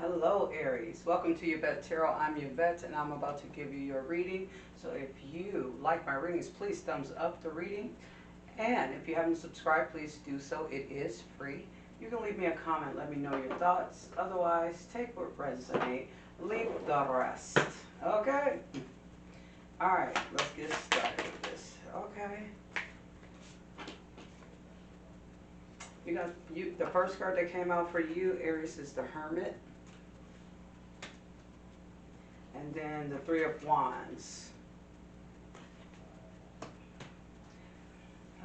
Hello Aries, welcome to Yvette Tarot. I'm Yvette and I'm about to give you your reading. So if you like my readings, please thumbs up the reading. And if you haven't subscribed, please do so. It is free. You can leave me a comment, let me know your thoughts. Otherwise, take what resonates, leave the rest. Okay? Alright, let's get started with this. Okay. The first card that came out for you, Aries, is the Hermit. And then the Three of Wands.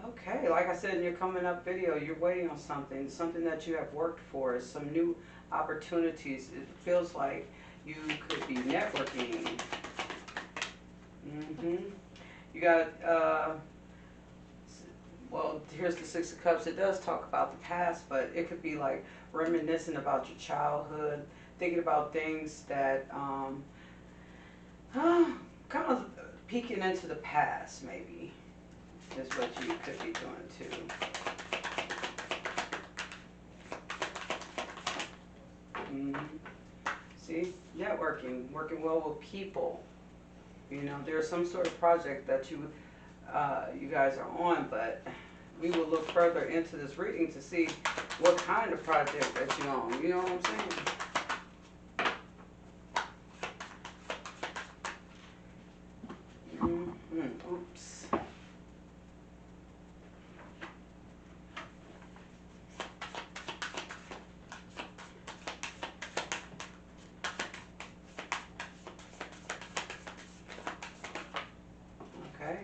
Okay, like I said in your coming up video, you're waiting on something that you have worked for, some new opportunities. It feels like you could be networking. You got, well, here's the Six of Cups. It does talk about the past, but it could be like reminiscing about your childhood, thinking about things that, kind of peeking into the past, maybe, is what you could be doing too. See, networking, working well with people. You know, there's some sort of project that you guys are on, but we will look further into this reading to see what kind of project that you're on. You know what I'm saying? Oops. Okay.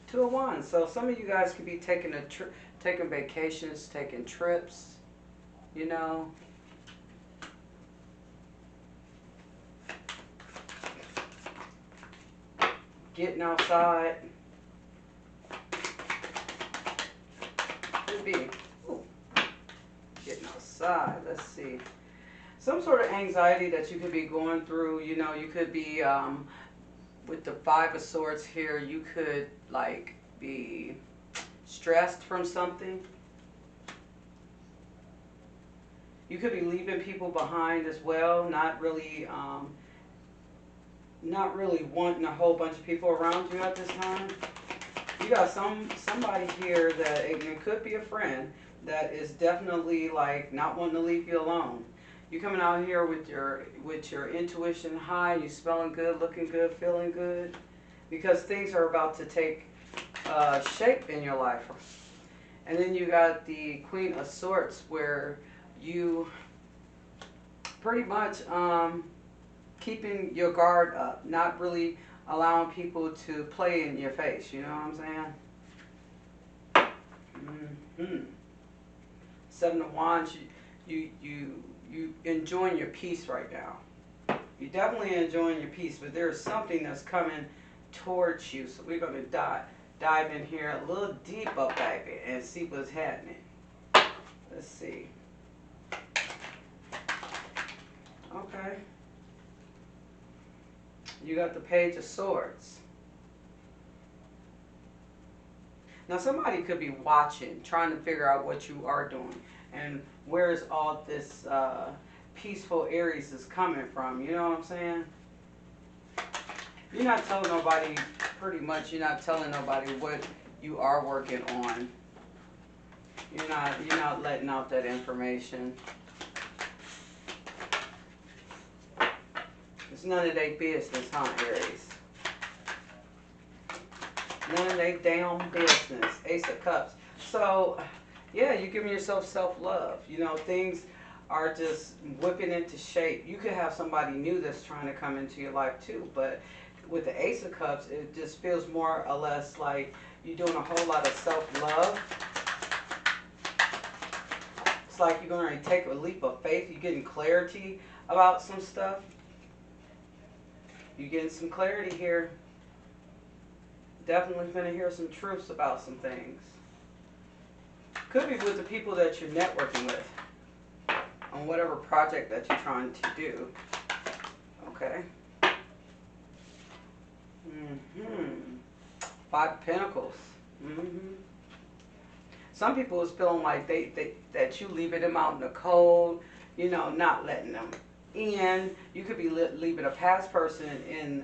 Two of Wands. So some of you guys could be taking taking vacations, taking trips, you know. Getting outside. Could be. Ooh. Getting outside. Let's see. Some sort of anxiety that you could be going through. You know, you could be, with the Five of Swords here, you could, like, be stressed from something. You could be leaving people behind as well, not really wanting a whole bunch of people around you at this time. You got somebody here that it could be a friend that is definitely like not wanting to leave you alone. You coming out here with your intuition high, you smelling good, looking good, feeling good, because things are about to take shape in your life. And then you got the Queen of Swords, where you pretty much keeping your guard up, not really allowing people to play in your face. You know what I'm saying? Seven of Wands. You enjoying your peace right now. You're definitely enjoying your peace, but there's something that's coming towards you. So we're going to dive in here a little deeper, baby, and see what's happening. Let's see. Okay. You got the Page of Swords. Now somebody could be watching, trying to figure out what you are doing and where is all this peaceful Aries is coming from. You know what I'm saying? You're not telling nobody, pretty much, you're not telling nobody what you are working on. You're not letting out that information. It's none of their business, huh, Aries? None of their damn business. Ace of Cups. So, yeah, you're giving yourself self-love. You know, things are just whipping into shape. You could have somebody new that's trying to come into your life too, but with the Ace of Cups, it just feels more or less like you're doing a whole lot of self-love. It's like you're going to take a leap of faith. You're getting clarity about some stuff. You're getting some clarity here. Definitely going to hear some truths about some things. Could be with the people that you're networking with on whatever project that you're trying to do. Okay. Five of Pentacles. Some people is feeling like that you leaving them out in the cold, you know, not letting them And you could be leaving a past person in.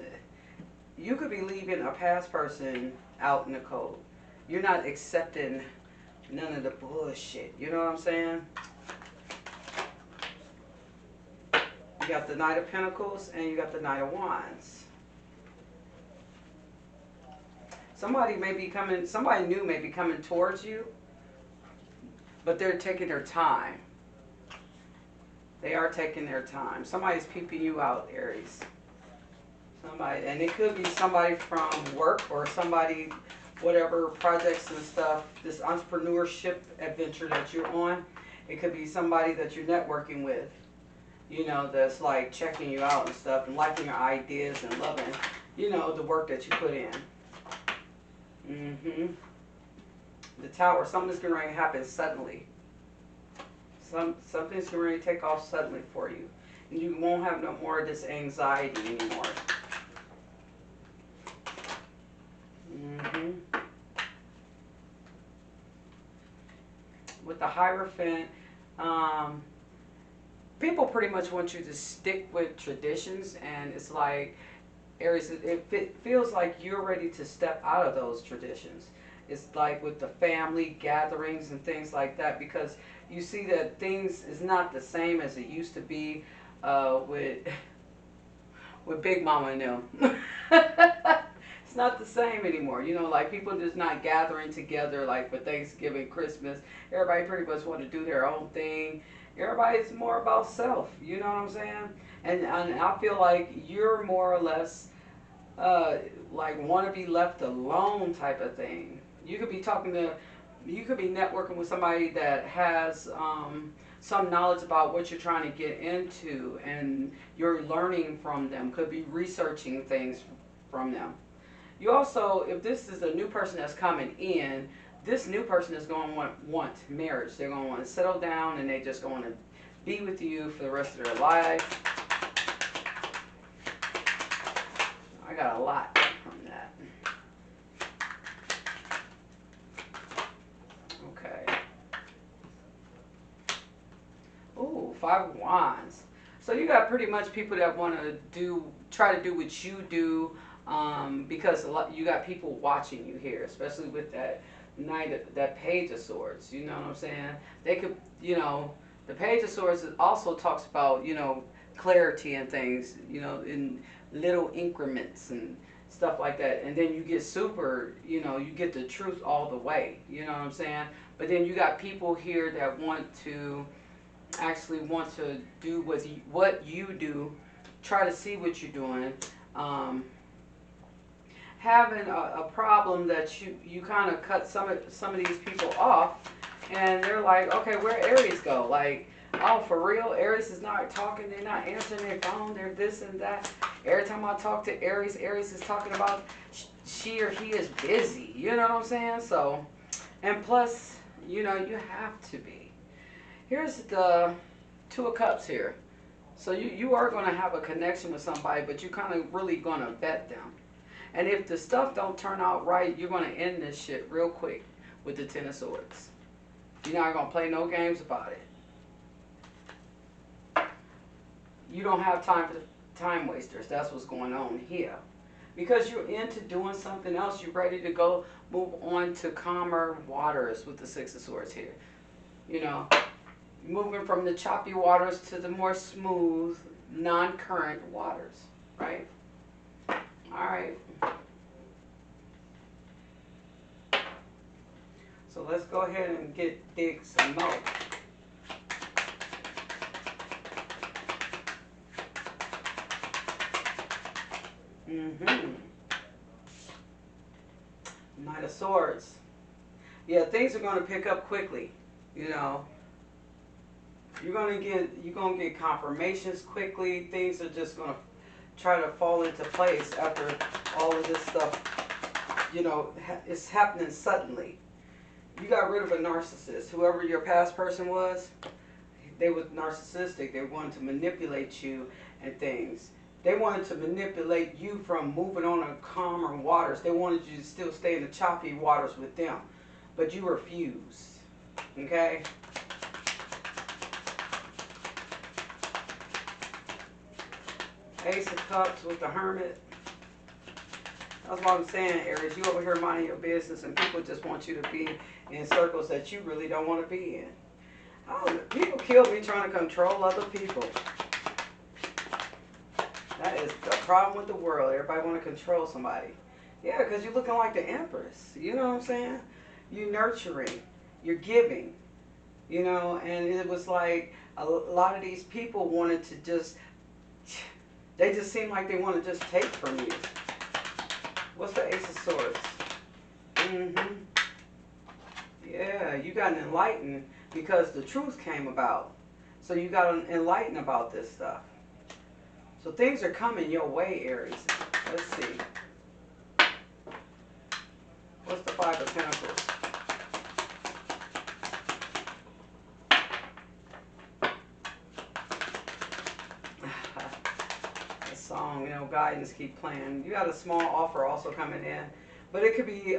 You could be leaving a past person out in the cold. You're not accepting none of the bullshit. You know what I'm saying? You got the Knight of Pentacles and you got the Knight of Wands. Somebody may be coming, somebody new may be coming towards you, but they're taking their time. They are taking their time. Somebody's peeping you out, Aries. Somebody, and it could be somebody from work or somebody, whatever projects and stuff, this entrepreneurship adventure that you're on. It could be somebody that you're networking with, you know, that's like checking you out and stuff and liking your ideas and loving, you know, the work that you put in. The Tower, something's going to happen suddenly. Something's going to take off suddenly for you. And you won't have no more of this anxiety anymore. With the Hierophant, people pretty much want you to stick with traditions, and it's like, Aries, it feels like you're ready to step out of those traditions. It's like with the family gatherings and things like that, because you see that things is not the same as it used to be with Big Mama and them. It's not the same anymore. You know, like people just not gathering together like for Thanksgiving, Christmas. Everybody pretty much want to do their own thing. Everybody's more about self. You know what I'm saying? And I feel like you're more or less like want to be left alone type of thing. You could be you could be networking with somebody that has some knowledge about what you're trying to get into, and you're learning from them. Could be researching things from them. You also, if this is a new person that's coming in, this new person is going to want marriage. They're going to want to settle down, and they just going to be with you for the rest of their life. I got a lot from that. Okay. Ooh, Five of Wands. So you got pretty much people that want to try to do what you do, because you got people watching you here, especially with that that Page of Swords. You know what I'm saying? They could, you know, the Page of Swords also talks about, you know, clarity and things, you know, in little increments and stuff like that. And then you get super, you know, you get the truth all the way. You know what I'm saying? But then you got people here that actually want to do what you do, try to see what you're doing. Having a problem that you kind of cut some of these people off, and they're like, okay, where Aries go? Like, oh, for real? Aries is not talking. They're not answering their phone. They're this and that. Every time I talk to Aries, Aries is talking about she or he is busy. You know what I'm saying? So, and plus, you know, you have to be. Here's the Two of Cups here. So you are going to have a connection with somebody, but you're kind of really going to vet them. And if the stuff don't turn out right, you're going to end this shit real quick with the Ten of Swords. You're not going to play no games about it. You don't have time for time wasters. That's what's going on here. Because you're into doing something else, you're ready to go move on to calmer waters with the Six of Swords here. You know, moving from the choppy waters to the more smooth, non-current waters, right? All right. So let's go ahead and dig some more. Knight of Swords. Yeah, things are going to pick up quickly. You know, you're gonna get confirmations quickly. Things are just going to try to fall into place after all of this stuff, you know, it's happening suddenly. You got rid of a narcissist. Whoever your past person was, they were narcissistic. They wanted to manipulate you and things. They wanted to manipulate you from moving on to calmer waters. They wanted you to still stay in the choppy waters with them, but you refused. Okay? Ace of Cups with the Hermit. That's what I'm saying, Aries. You over here minding your business and people just want you to be in circles that you really don't want to be in. People kill me trying to control other people. That is the problem with the world. Everybody want to control somebody. Yeah, because you're looking like the Empress. You know what I'm saying? You're nurturing. You're giving. You know, and it was like a lot of these people wanted to just, they just seem like they want to just take from you. What's the Ace of Swords? Mm-hmm. Yeah, you got enlightened because the truth came about. So you got enlightened about this stuff. So things are coming your way, Aries. Let's see. What's the Five of Pentacles? The song, you know, guidance keep playing. You got a small offer also coming in. But it could be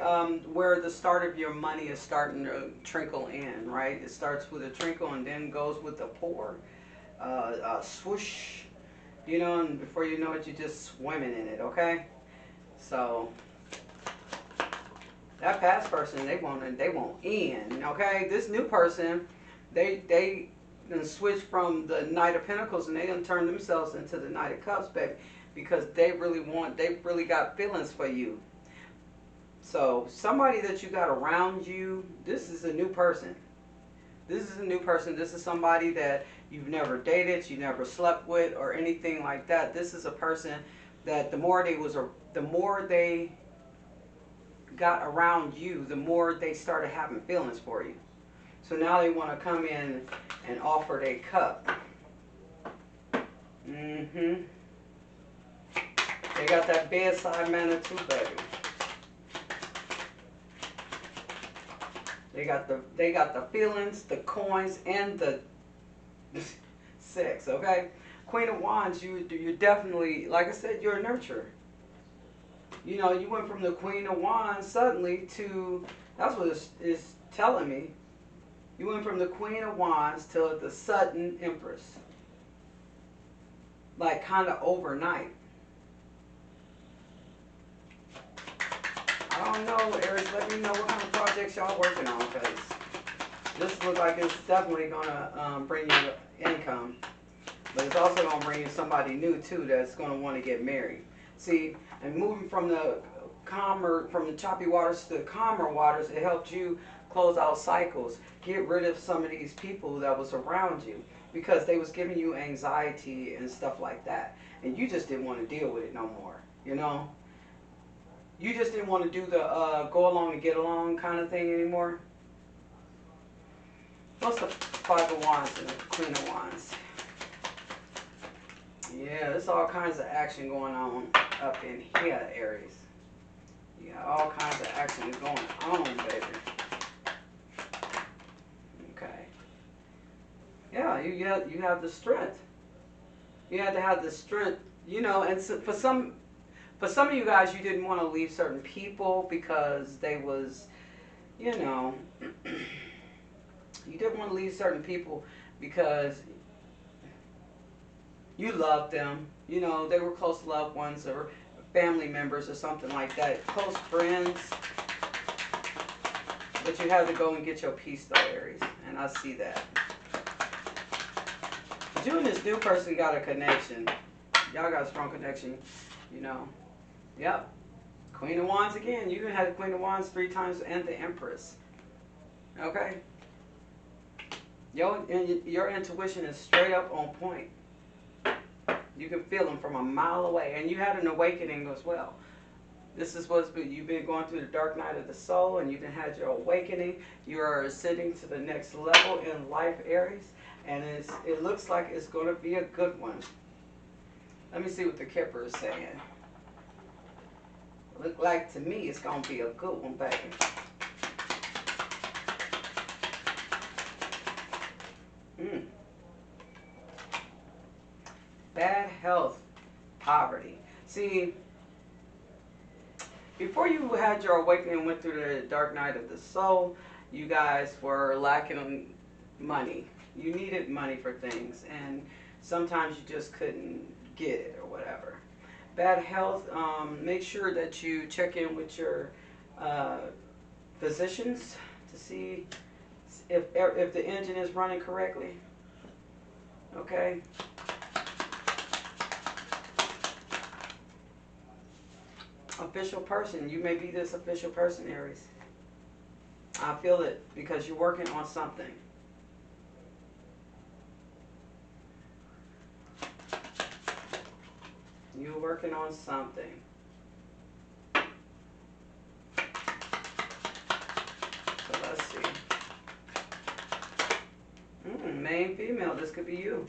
where the start of your money is starting to trickle in, right? It starts with a trickle and then goes with a pour. A swoosh. You know, and before you know it, you're just swimming in it, okay? So that past person, they want in, okay? This new person, they gonna switch from the Knight of Pentacles and they gonna turn themselves into the Knight of Cups, baby, because they really got feelings for you. So somebody that you got around you, this is a new person. This is a new person. This is somebody that you've never dated, you never slept with, or anything like that. This is a person that the more they got around you, the more they started having feelings for you. So now they want to come in and offer their cup. Mm-hmm. They got that bedside manner too, baby. They got the feelings, the coins, and the sex, okay? Queen of Wands, you're definitely, like I said, you're a nurturer. You know, you went from the Queen of Wands suddenly to, that's what it's telling me. You went from the Queen of Wands to the sudden Empress. Like kind of overnight. I don't know, Aries, let me know what kind of projects y'all working on, because this looks like it's definitely going to bring you income. But it's also going to bring you somebody new, too, that's going to want to get married. See, and moving from the choppy waters to the calmer waters, it helped you close out cycles, get rid of some of these people that was around you, because they was giving you anxiety and stuff like that. And you just didn't want to deal with it no more, you know? You just didn't want to do the go along and get along kind of thing anymore. What's the Five of Wands and the Queen of Wands? Yeah, there's all kinds of action going on up in here, Aries. Yeah, all kinds of action is going on, baby. Okay. Yeah, you have the strength. You had to have the strength, you know, and so for some of you guys, you didn't want to leave certain people because they was, you know, you didn't want to leave certain people because you loved them. You know, they were close loved ones or family members or something like that, close friends. But you had to go and get your peace though, Aries, and I see that. But you and this new person got a connection. Y'all got a strong connection, you know. Yep. Queen of Wands again. You even had the Queen of Wands 3 times and the Empress. Okay? Your intuition is straight up on point. You can feel them from a mile away. And you had an awakening as well. This is what's been, you've been going through the dark night of the soul and you've had your awakening. You are ascending to the next level in life, Aries. And it looks like it's going to be a good one. Let me see what the Kipper is saying. Look like to me it's going to be a good one, baby. Bad health, poverty. See, before you had your awakening and went through the dark night of the soul, you guys were lacking money. You needed money for things. And sometimes you just couldn't get it or whatever. Bad health, make sure that you check in with your uh, physicians to see if the engine is running correctly. Okay. Official person, you may be this official person, Aries. I feel it because you're working on something. You're working on something. So let's see. Main female, this could be you.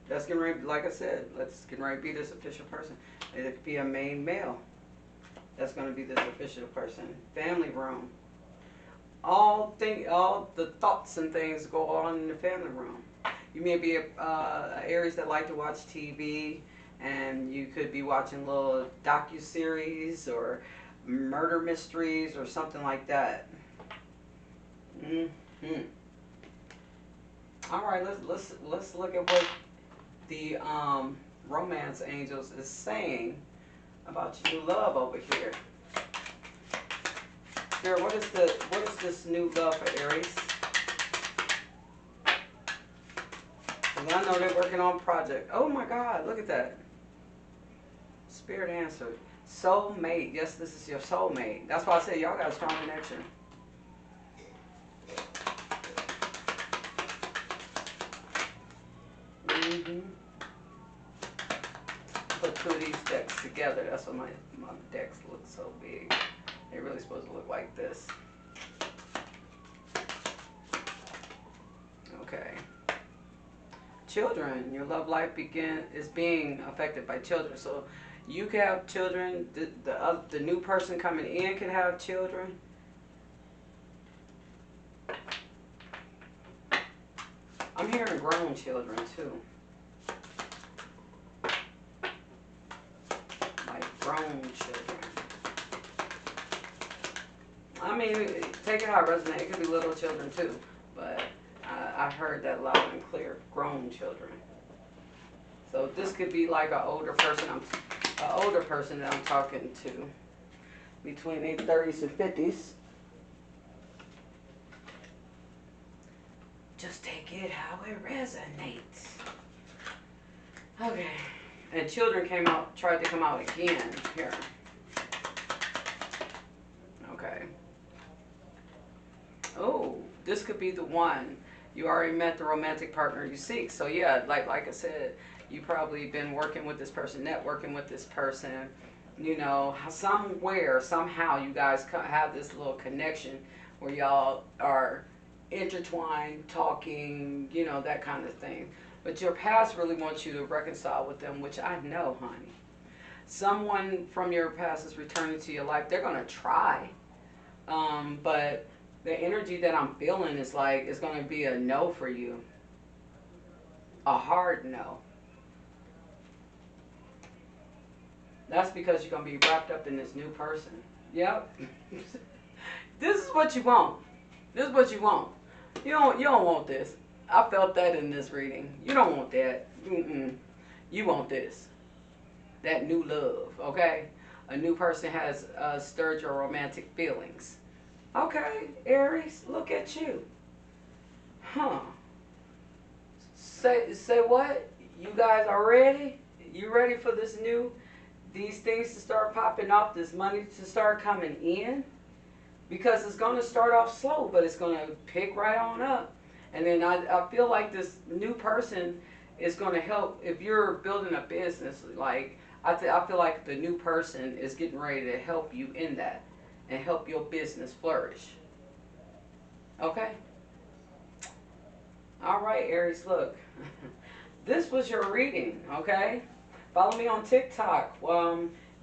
That's getting ready, like I said, let's get ready to be this official person. It could be a main male. That's going to be this official person. Family room. All the thoughts and things go on in the family room. You may be a Aries that like to watch TV, and you could be watching little docu-series or murder mysteries or something like that. All right, let's look at what the romance angels is saying about your new love over here. Spirit, what is this new love for Aries? Because I know they're working on project. Oh my God, look at that. Spirit answered. Soulmate. Yes, this is your soulmate. That's why I say y'all got a strong connection. Put two of these decks together. That's why my decks look so big. They're really supposed to look like this. Okay. Children, your love life is being affected by children. So you can have children. The new person coming in can have children. I'm hearing grown children too. Like grown children. I mean, take it how it resonates. It could be little children too, but I heard that loud and clear. Grown children. So this could be like an older person. That I'm talking to, between their 30s and 50s. Just take it how it resonates. Okay. And children tried to come out again here. Okay. Oh, this could be the one. You already met the romantic partner you seek. So yeah, like I said, you probably been working with this person, networking with this person. You know, somewhere, somehow, you guys have this little connection where y'all are intertwined, talking, you know, that kind of thing. But your past really wants you to reconcile with them, which I know, honey. Someone from your past is returning to your life. They're going to try. But the energy that I'm feeling is like it's going to be a no for you. A hard no. That's because you're going to be wrapped up in this new person. Yep. This is what you want. This is what you want. You don't want this. I felt that in this reading. You don't want that. You want this. That new love, okay? A new person has stirred your romantic feelings. Okay, Aries, look at you. Huh. Say what? You guys are ready? You ready for these things to start popping off, this money to start coming in? Because it's going to start off slow, but it's going to pick right on up. And then I feel like this new person is going to help. If you're building a business, like I feel like the new person is getting ready to help you in that and help your business flourish. Okay? All right, Aries, look. This was your reading, okay? Follow me on TikTok.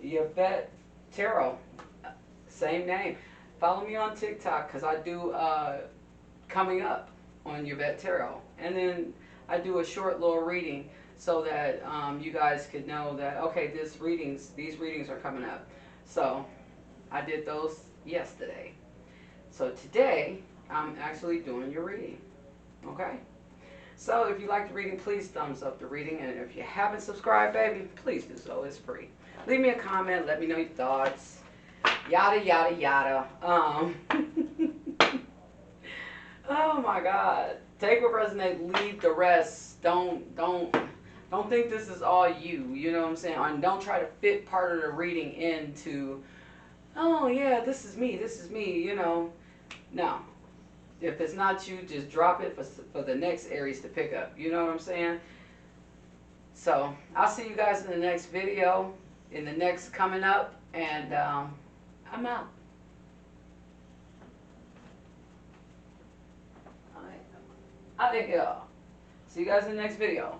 Yvette Tarot. Same name. Follow me on TikTok because I do coming up on Yvette Tarot. And then I do a short little reading so that you guys could know that, okay, these readings are coming up. So I did those yesterday. So today I'm actually doing your reading. Okay? So if you like the reading, please thumbs up the reading. And if you haven't subscribed, baby, please do so. It's free. Leave me a comment. Let me know your thoughts. Yada, yada, yada. Oh my God. Take what resonates, leave the rest. Don't think this is all you. You know what I'm saying? And don't try to fit part of the reading into, oh yeah, this is me, you know. No. If it's not you, just drop it for the next Aries to pick up. You know what I'm saying? So, I'll see you guys in the next video, in the next coming up, and I'm out. I think, see you guys in the next video.